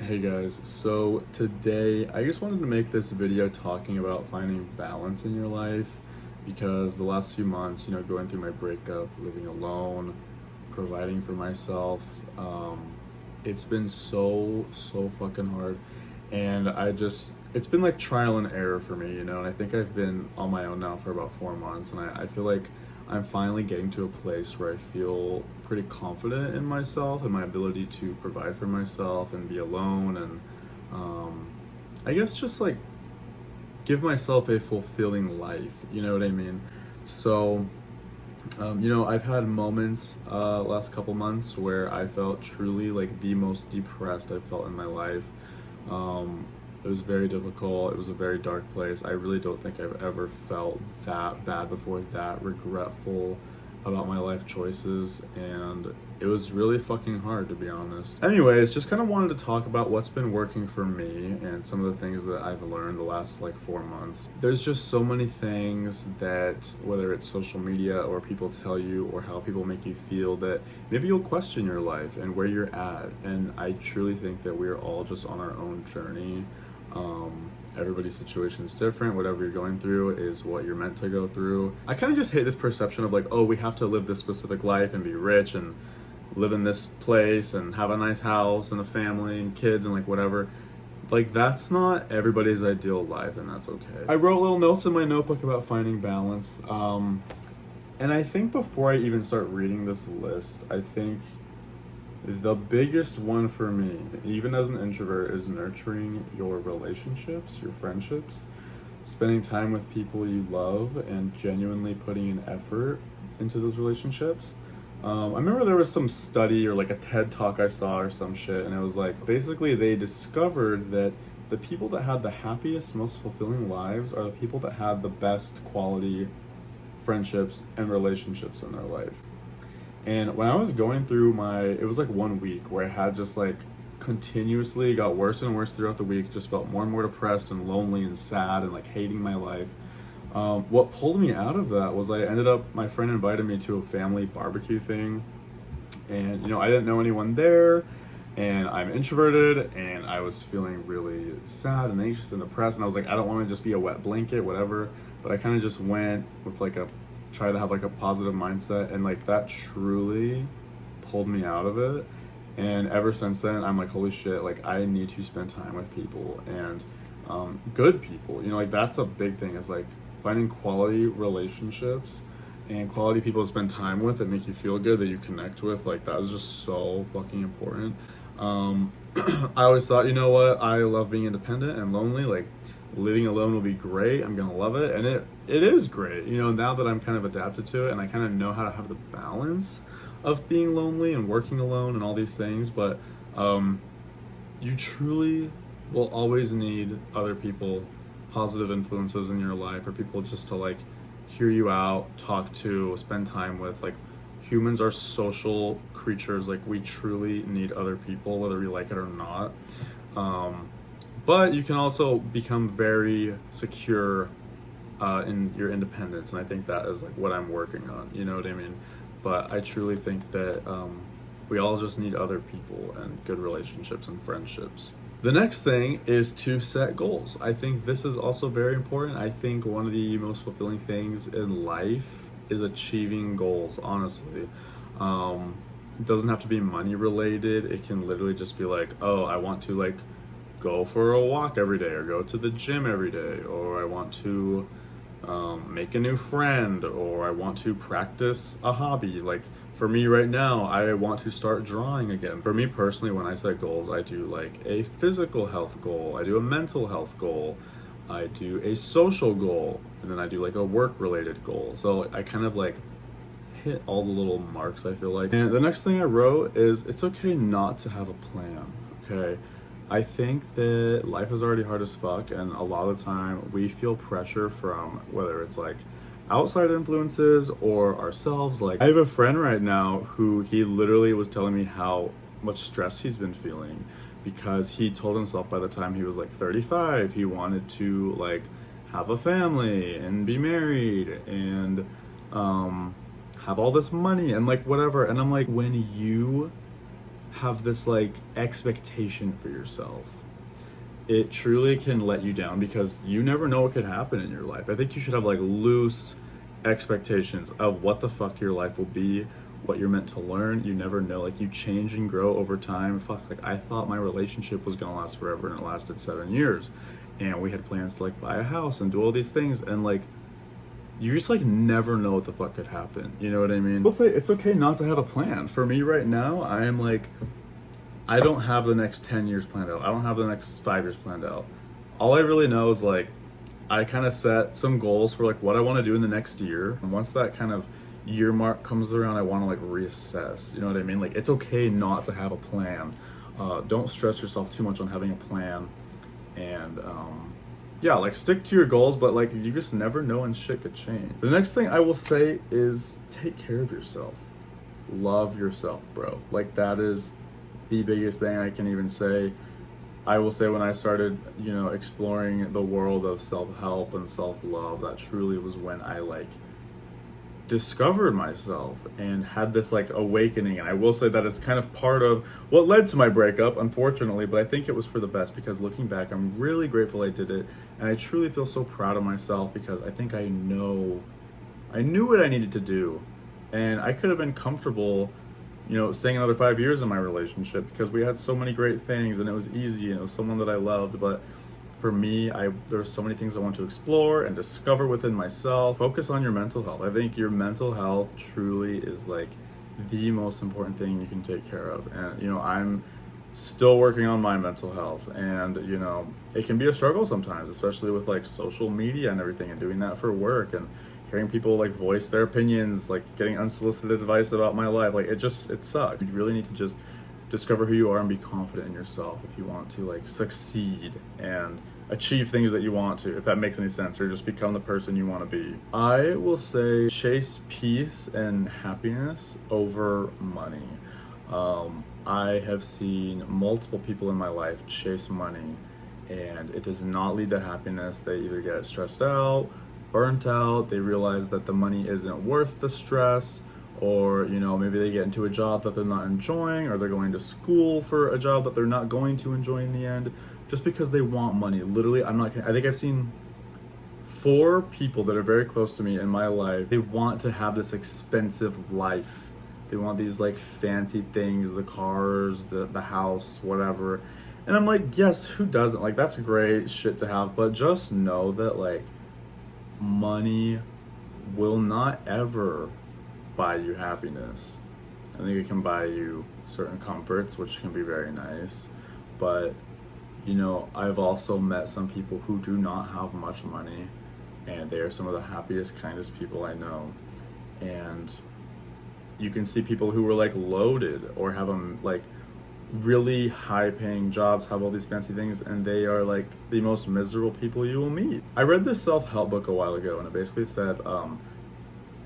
Hey guys, so today I just wanted to make this video talking about finding balance in your life because the last few months, going through my breakup, living alone, providing for myself, it's been so fucking hard. And it's been like trial and error for me, and I think I've been on my own now for about 4 months, and I feel like I'm finally getting to a place where I feel pretty confident in myself and my ability to provide for myself and be alone and um, I guess just like give myself a fulfilling life, you know what I mean? So, I've had moments last couple months where I felt truly like the most depressed I've felt in my life. Um, it was very difficult. It was a very dark place. I really don't think I've ever felt that bad before, that regretful about my life choices, and it was really fucking hard, to be honest. Anyways, just kind of wanted to talk about what's been working for me and some of the things that I've learned the last like 4 months. There's just so many things that, whether it's social media or people tell you or how people make you feel, that maybe you'll question your life and where you're at. And I truly think that we're all just on our own journey. Everybody's situation is different. Whatever you're going through is what you're meant to go through. I kind of just hate this perception of like, oh, we have to live this specific life and be rich and live in this place and have a nice house and a family and kids and like whatever. Like, that's not everybody's ideal life, and that's okay. I wrote little notes in my notebook about finding balance. And I think before I even start reading this list, I think the biggest one for me, even as an introvert, is nurturing your relationships, your friendships, spending time with people you love, and genuinely putting an effort into those relationships. I remember there was some study or like a TED talk I saw or some shit, and it was like basically they discovered that the people that had the happiest, most fulfilling lives are the people that had the best quality friendships and relationships in their life. And when I was going through it was like 1 week where I had just like continuously got worse and worse throughout the week, just felt more and more depressed and lonely and sad and like hating my life. What pulled me out of that was my friend invited me to a family barbecue thing, and I didn't know anyone there, and I'm introverted, and I was feeling really sad and anxious and depressed, and I was like, I don't want to just be a wet blanket, whatever. But I kind of just went with try to have like a positive mindset, and like that truly pulled me out of it. And ever since then, I'm like, holy shit, like I need to spend time with people, and good people. Like that's a big thing, is like finding quality relationships and quality people to spend time with that make you feel good, that you connect with. Like that is just so fucking important. I always thought, you know what, I love being independent and lonely. Like living alone will be great. I'm gonna love it, and it is great. Now that I'm kind of adapted to it, and I kind of know how to have the balance of being lonely and working alone and all these things. But you truly will always need other people, positive influences in your life, or people just to like hear you out, talk to, spend time with. Like humans are social creatures. Like we truly need other people, whether we like it or not. But you can also become very secure in your independence, and I think that is like what I'm working on. You know what I mean? But I truly think that we all just need other people and good relationships and friendships. The next thing is to set goals. I think this is also very important. I think one of the most fulfilling things in life is achieving goals, honestly. It doesn't have to be money related. It can literally just be like, oh, I want to like go for a walk every day, or go to the gym every day, or I want to make a new friend, or I want to practice a hobby. Like for me right now, I want to start drawing again. For me personally, when I set goals, I do like a physical health goal, I do a mental health goal, I do a social goal, and then I do like a work related goal. So I kind of like hit all the little marks, I feel like. And the next thing I wrote is, it's okay not to have a plan, okay? I think that life is already hard as fuck, and a lot of the time we feel pressure from whether it's like outside influences or ourselves. Like I have a friend right now who he literally was telling me how much stress he's been feeling because he told himself by the time he was like 35 he wanted to like have a family and be married and have all this money and like whatever. And I'm like, when you have this like expectation for yourself, it truly can let you down because you never know what could happen in your life. I think you should have like loose expectations of what the fuck your life will be, what you're meant to learn. You never know. Like, you change and grow over time. Fuck, like, I thought my relationship was gonna last forever, and it lasted 7 years. And we had plans to like buy a house and do all these things, and like, you just like never know what the fuck could happen. You know what I mean? We'll say it's okay not to have a plan. For me right now, I am like, I don't have the next 10 years planned out. I don't have the next 5 years planned out. All I really know is like, I kind of set some goals for like what I want to do in the next year. And once that kind of year mark comes around, I want to like reassess. You know what I mean? Like, it's okay not to have a plan. Don't stress yourself too much on having a plan. And yeah, like, stick to your goals, but like, you just never know and shit could change. The next thing I will say is take care of yourself. Love yourself, bro. Like, that is the biggest thing I can even say. I will say when I started, exploring the world of self-help and self-love, that truly was when I like discovered myself and had this like awakening. And I will say that it's kind of part of what led to my breakup, unfortunately, but I think it was for the best, because looking back, I'm really grateful I did it. And I truly feel so proud of myself, because I think I knew what I needed to do. And I could have been comfortable staying another 5 years in my relationship, because we had so many great things and it was easy and it was someone that I loved. But for me, there's so many things I want to explore and discover within myself. Focus on your mental health. I think your mental health truly is like the most important thing you can take care of. And I'm still working on my mental health, and it can be a struggle sometimes, especially with like social media and everything, and doing that for work, and hearing people like voice their opinions, like getting unsolicited advice about my life. Like, it sucks. You really need to just discover who you are and be confident in yourself if you want to like succeed and achieve things that you want to, if that makes any sense, or just become the person you want to be. I will say chase peace and happiness over money. I have seen multiple people in my life chase money, and it does not lead to happiness. They either get stressed out, burnt out, they realize that the money isn't worth the stress, or maybe they get into a job that they're not enjoying, or they're going to school for a job that they're not going to enjoy in the end, just because they want money. Literally, I'm not kidding. I think I've seen 4 people that are very close to me in my life. They want to have this expensive life. They want these like fancy things, the cars, the house, whatever. And I'm like, yes, who doesn't? Like, that's great shit to have, but just know that like, money will not ever buy you happiness. I think it can buy you certain comforts, which can be very nice, but I've also met some people who do not have much money, and they are some of the happiest, kindest people I know. And you can see people who were like loaded or have like really high paying jobs, have all these fancy things, and they are like the most miserable people you will meet. I read this self-help book a while ago, and it basically said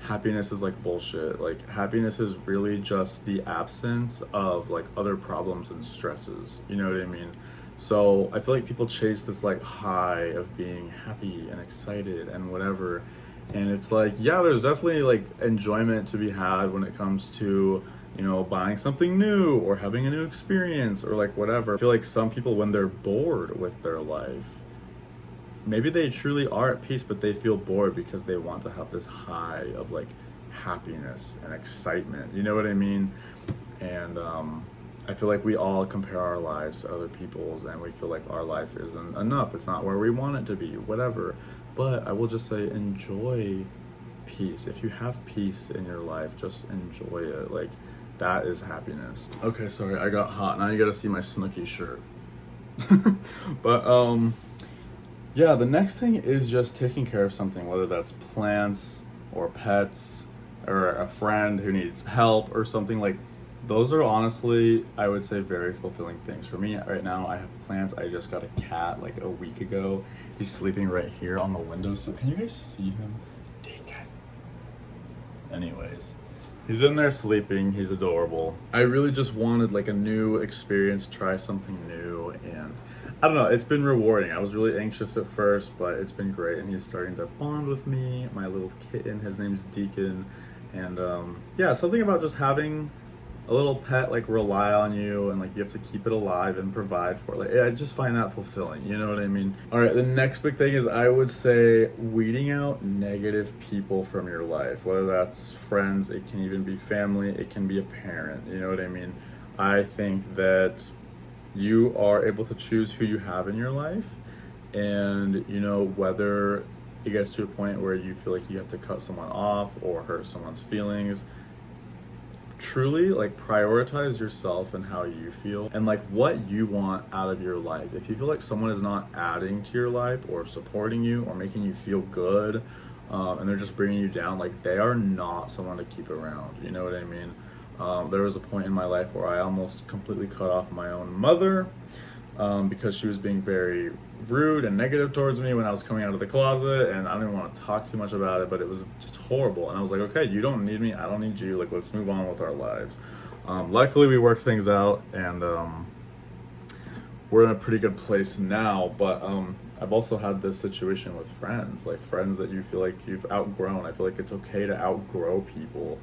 happiness is like bullshit. Like, happiness is really just the absence of like other problems and stresses. You know what I mean? So I feel like people chase this like high of being happy and excited and whatever, and it's like, yeah, there's definitely like enjoyment to be had when it comes to buying something new or having a new experience or like whatever. I feel like some people, when they're bored with their life, maybe they truly are at peace, but they feel bored because they want to have this high of like happiness and excitement. You know what I mean? And I feel like we all compare our lives to other people's, and we feel like our life isn't enough. It's not where we want it to be, whatever. But I will just say, enjoy peace. If you have peace in your life, just enjoy it. Like, that is happiness. Okay, sorry, I got hot. Now you gotta see my Snooki shirt. But yeah, the next thing is just taking care of something, whether that's plants or pets or a friend who needs help or something. Like, those are honestly, I would say, very fulfilling things. For me right now, I have plants. I just got a cat like a week ago. He's sleeping right here on the windowsill. Can you guys see him? Dang it. Anyways, he's in there sleeping. He's adorable. I really just wanted like a new experience, try something new, and I don't know, it's been rewarding. I was really anxious at first, but it's been great, and he's starting to bond with me. My little kitten, his name's Deacon, and yeah, something about just having a little pet like rely on you, and like you have to keep it alive and provide for it. Like I just find that fulfilling, you know what I mean? All right, the next big thing is I would say weeding out negative people from your life, whether that's friends, it can even be family, it can be a parent, you know what I mean? I think that you are able to choose who you have in your life, and you know, whether it gets to a point where you feel like you have to cut someone off or hurt someone's feelings, truly like prioritize yourself and how you feel and like what you want out of your life. If you feel like someone is not adding to your life or supporting you or making you feel good, and they're just bringing you down, like they are not someone to keep around, you know what I mean? There was a point in my life where I almost completely cut off my own mother, because she was being very rude and negative towards me when I was coming out of the closet, and I don't even want to talk too much about it, but it was just horrible. And I was like, okay, you don't need me, I don't need you, like let's move on with our lives. Luckily we worked things out, and we're in a pretty good place now, but I've also had this situation with friends, like friends that you feel like you've outgrown. I feel like it's okay to outgrow people.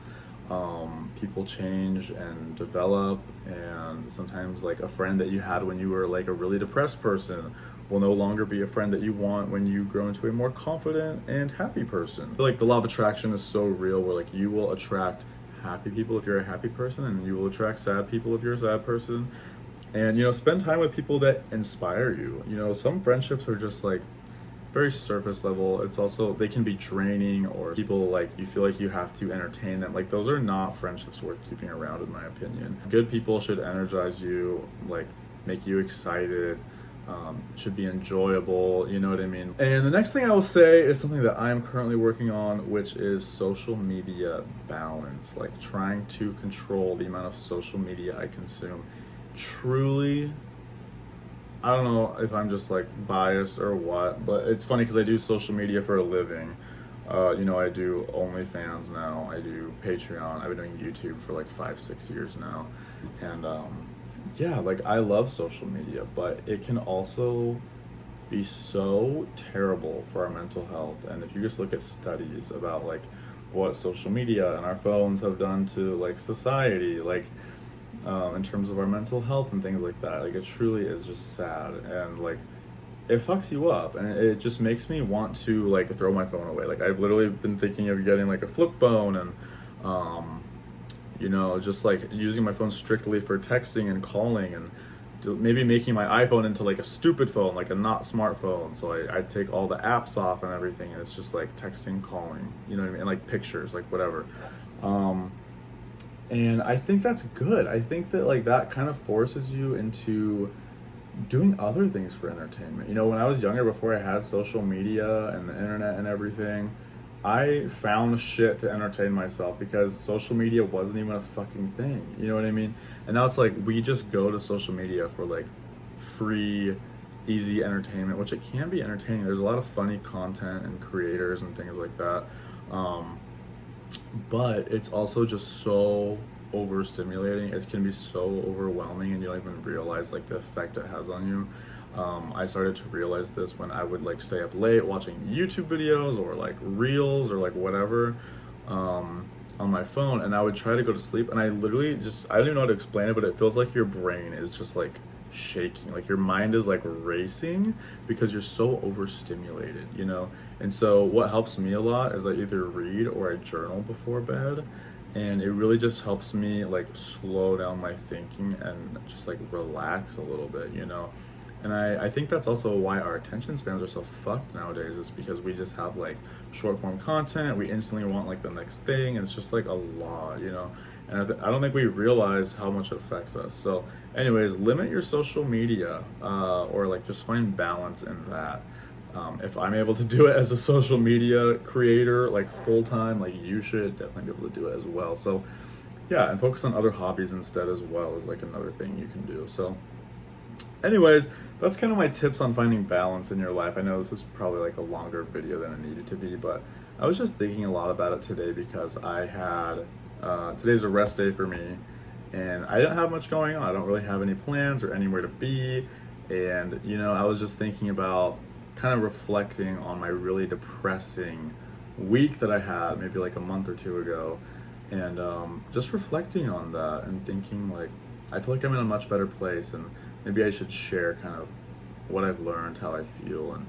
People change and develop, and sometimes like a friend that you had when you were like a really depressed person will no longer be a friend that you want when you grow into a more confident and happy person. I feel like the law of attraction is so real, where like you will attract happy people if you're a happy person, and you will attract sad people if you're a sad person. And you know, spend time with people that inspire you. You know, some friendships are just like very surface level. It's also, they can be draining, or people like you feel like you have to entertain them. Like those are not friendships worth keeping around, in my opinion. Good people should energize you, like make you excited, should be enjoyable, you know what I mean? And the next thing I will say is something that I am currently working on, which is social media balance, like trying to control the amount of social media I consume. Truly, I don't know if I'm just like biased or what, but it's funny because I do social media for a living. You know, I do OnlyFans now, I do Patreon, I've been doing YouTube for like 5-6 years now. And yeah, like I love social media, but it can also be so terrible for our mental health. And if you just look at studies about like what social media and our phones have done to like society, like in terms of our mental health and things like that, like it truly is just sad, and like it fucks you up, and it just makes me want to like throw my phone away. Like I've literally been thinking of getting like a flip phone, and you know, just like using my phone strictly for texting and calling, and maybe making my iPhone into like a stupid phone, like a not smartphone, so I take all the apps off and everything, and it's just like texting, calling, you know what I mean, and like pictures, like whatever. And I think that's good. I think that like that kind of forces you into doing other things for entertainment. You know, when I was younger, before I had social media and the internet and everything, I found shit to entertain myself because social media wasn't even a fucking thing. You know what I mean? And now it's like we just go to social media for like free, easy entertainment, which it can be entertaining. There's a lot of funny content and creators and things like that. But it's also just so overstimulating. It can be so overwhelming, and you don't even realize like the effect it has on you. I started to realize this when I would like stay up late watching YouTube videos or like reels or like whatever, on my phone, and I would try to go to sleep, and I literally just, I don't even know how to explain it, but it feels like your brain is just like shaking, like your mind is like racing because you're so overstimulated, you know? And so what helps me a lot is I either read or I journal before bed, and it really just helps me like slow down my thinking and just like relax a little bit, you know? And I think that's also why our attention spans are so fucked nowadays, is because we just have like short form content, we instantly want like the next thing, and it's just like a lot, you know? And I don't think we realize how much it affects us. So anyways, limit your social media, or like just find balance in that. If I'm able to do it as a social media creator, like full time, like you should definitely be able to do it as well. So yeah, and focus on other hobbies instead as well is like another thing you can do. So anyways, that's kind of my tips on finding balance in your life. I know this is probably like a longer video than it needed to be, but I was just thinking a lot about it today because I had, today's a rest day for me, and I didn't have much going on. I don't really have any plans or anywhere to be. And, you know, I was just thinking about kind of reflecting on my really depressing week that I had maybe like a month or two ago. and just reflecting on that and thinking like, I feel like I'm in a much better place, and maybe I should share kind of what I've learned, how I feel, and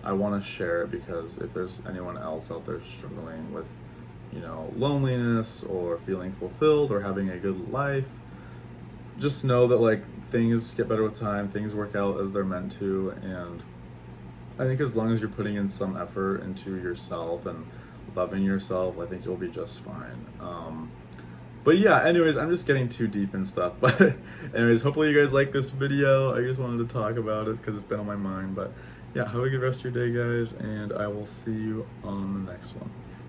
I want to share it because if there's anyone else out there struggling with, loneliness or feeling fulfilled or having a good life, just know that like things get better with time, things work out as they're meant to, and I think as long as you're putting in some effort into yourself and loving yourself, I think you'll be just fine. But yeah, anyways, I'm just getting too deep and stuff. But anyways, hopefully you guys like this video. I just wanted to talk about it because it's been on my mind. But yeah, have a good rest of your day, guys, and I will see you on the next one.